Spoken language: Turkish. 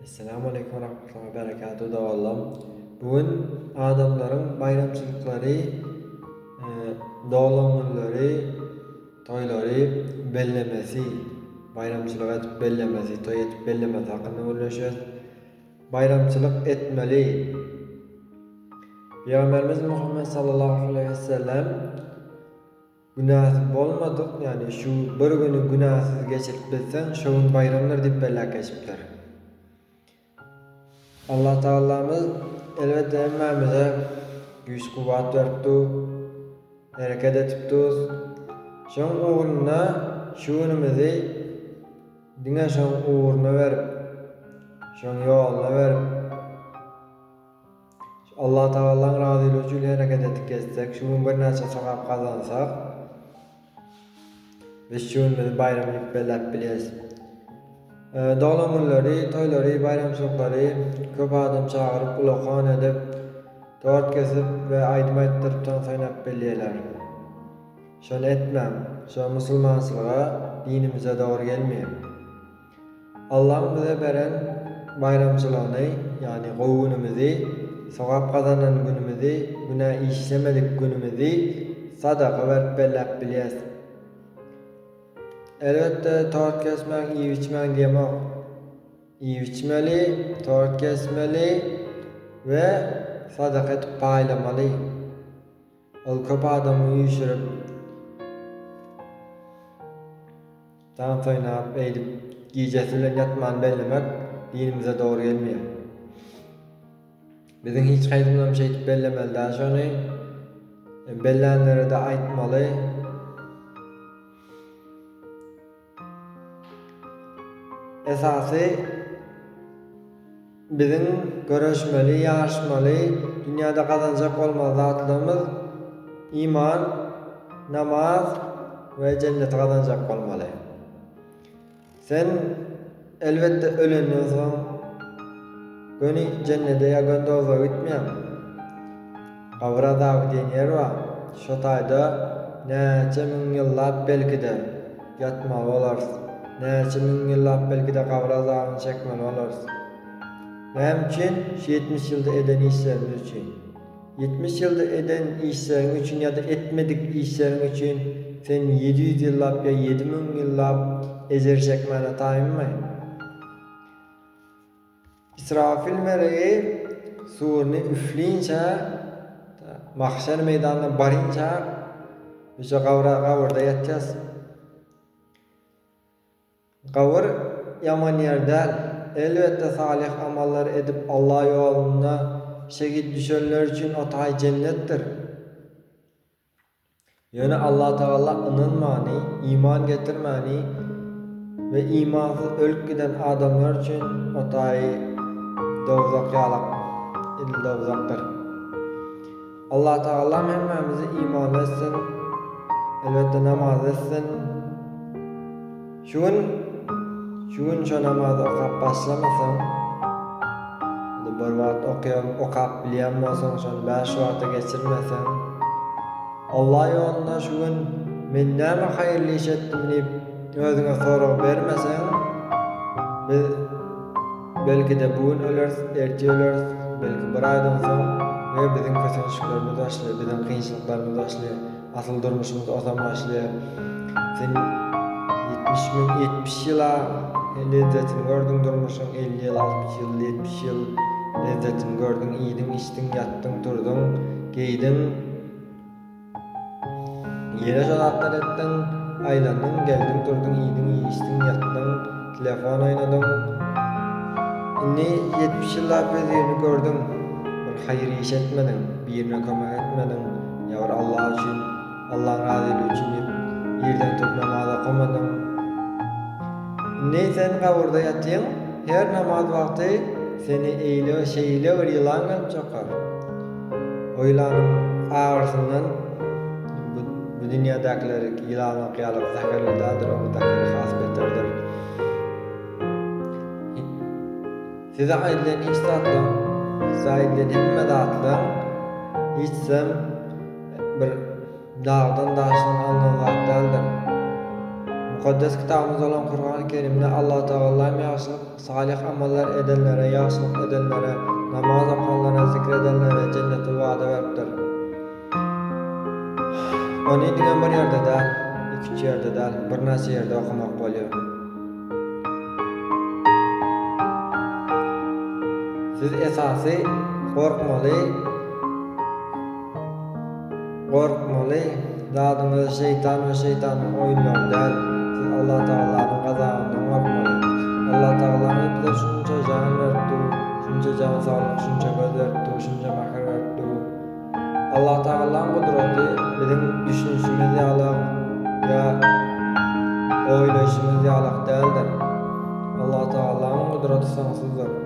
Assalamu alaikum wa rahmatullahi wa barakatuh davallam. Bugün adamların bayramçılıkları, dağlanmaları, toylary bellemesi, bayramçılık etip bellemesi, toy etip bellemesi hakkında görüşeceğiz. Bayramçılık etmeli. Peygamberimiz Muhammed sallallahu aleyhi ve sellem günahsız bolmadık, yani şu bir günü günahsız geçirip bilsen, şoğun bayramlar dip bellak geçipler. Allah Teala'mız elbette emmemize güç kuvvet verdi, hareket etipdiz. Şoň uğruna şuunumuzy diňe şoň uğruna verip, şoň ýoluna verip, Allah Teala'nın razylygy üçin hareket etip geçsek, şuun bir näçe sowap kazansak, biz şuunumuzy bayram edip bellep bilýäs. Dağlanmaları, toylary, bayramçylyklary köp adam çağırıp, ulaqan edip, tort kesip we aýdym aýtdyryp taňsaýnap belýärler. Şonu etmem, şo musulmançylyga, dinimize dogry gelmeýär. Allah bize beren bayramçylygyny, yani gowunumuzy, sowap kazanan günümizi, günah işlemedik günümizi sadaka berip bellep bilýäs. Elbette tort kesmek, iýip içmek diýmek. Iýip içmeli, tort kesmeli we sadaka etip paýlamaly. Ol köp adam üýüşürip, taňsaýnap eýdip, giýjesi bilen ýatman bellemek dinimize dogry gelmeýär. Biziň hiç gaýdymdan bir şey etip bellemeli da şonu bellenlere de aýtmaly. Esasy biziň göreşmeli, ýaşmaly, dünýäde gazanjak bolmaz zatlarymyz iman, namaz we cennet gazanjak bolmaly. Sen elbette ölenden soň göni cennete ýa gön doza gitmeýär. Gabr azaby diýen ýer bar. Şo taýda näçe miň ýyllap belkide ýatmak bolarsyň. Näçe miň ýyllap belkide gabr azabyny çekmeli bolarsyň. Näçe 70 ýylda eden işleriň üçin. 70 ýylda eden işleriň üçin ýa-da etmedik işleriň üçin sen 700 ýyllap ýa 7000 ýyllap ejer çekmeli taýynmy? İsrafil melegi surny üfleyinçe, mahşer meydanına barınca bize gavrda yatacağız. Gavr yaman yerden, elbette salih amallar edip Allah yoluna şehit düşenler için otay cennettir. Yani Allah Teala inanmani, iman getirmani ve imansız ölüp giden adamlar için otay dozak ýalak, dozaktır. Allah Teala hemmemizi iman etsin, elbette namaz etsin. Şuun şo namazy okap başlamasaň, bir wagt okap bilýän bolsaň, şonu 5 wagta geçirmeseň, Allah ýolunda şuun men näme haýyrly iş etdim diýip özüňe sorag bermeseň, belki de bugün öleriz, erti öleriz, belki bir aydan soň ve biziň kösünçliklerimiz başlaýar, biziň kynçylyklarymyz başlaýar, asıl durmuşymyz osam başlaýar. Sen 70 ýyla lezzetini gördüň durmuşyň, 50 ýyl, 60 ýyl, 70 ýyl lezzetini gördüň, iýdiň, içdiň, ýatdyň, turdyň, geýdiň, ýene şolatlar etdiň, aýlandyň, geldiň, turdyň, iýdiň, içdiň, ýatdyň, telefon oýnadyň. Indi 70 ýyllap özüni gördüň, bir haýyr iş etmediň, birine kömek etmediň, ýa-da Allah üçin, Allahyň razylygy üçin ýerden turp namaz okamadyň. Ne sen gabrda ýatdyň, her namaz wagty seni eýle, şeýle bir ýylan gelip çakar. O ýylanyň agyrsyňdan bu dünýädakiler ýylanyň ýalyp zakarlydadyr, o zakary hasbetlerdir. Size aýdylan iş zatlaň, size aýdylan hemme zatlaň içsem bir dağdan daşdan alınan zat däldir. Mukaddes kitabımız olan Kur'an-ı Kerim'de Allah Teala'm yaşlık, salih ameller edenlere, yaşlık edenlere, namaz okanlara, zikredenlere cenneti vaada veripdir. Onu diňen bir ýerde däl, iki ýerde däl, bir näçe ýerde okumak bolýar. Siz esasy gorkmaly, zadyňyz şeytan we şeytanyň oýunlary däl. Siz Allah Taalasyň gazabyndan gorkmaly. Allah Taala bize şunça jan berdi, şunça jan sağlyk, şunça göz berdi, şunça mahir berdi. Allah Taalasyň gudraty biziň düşünüşimiz ýaly ya oýlaşymyz ýaly däldir. Allah Taalasyň gudraty soňsuzdur.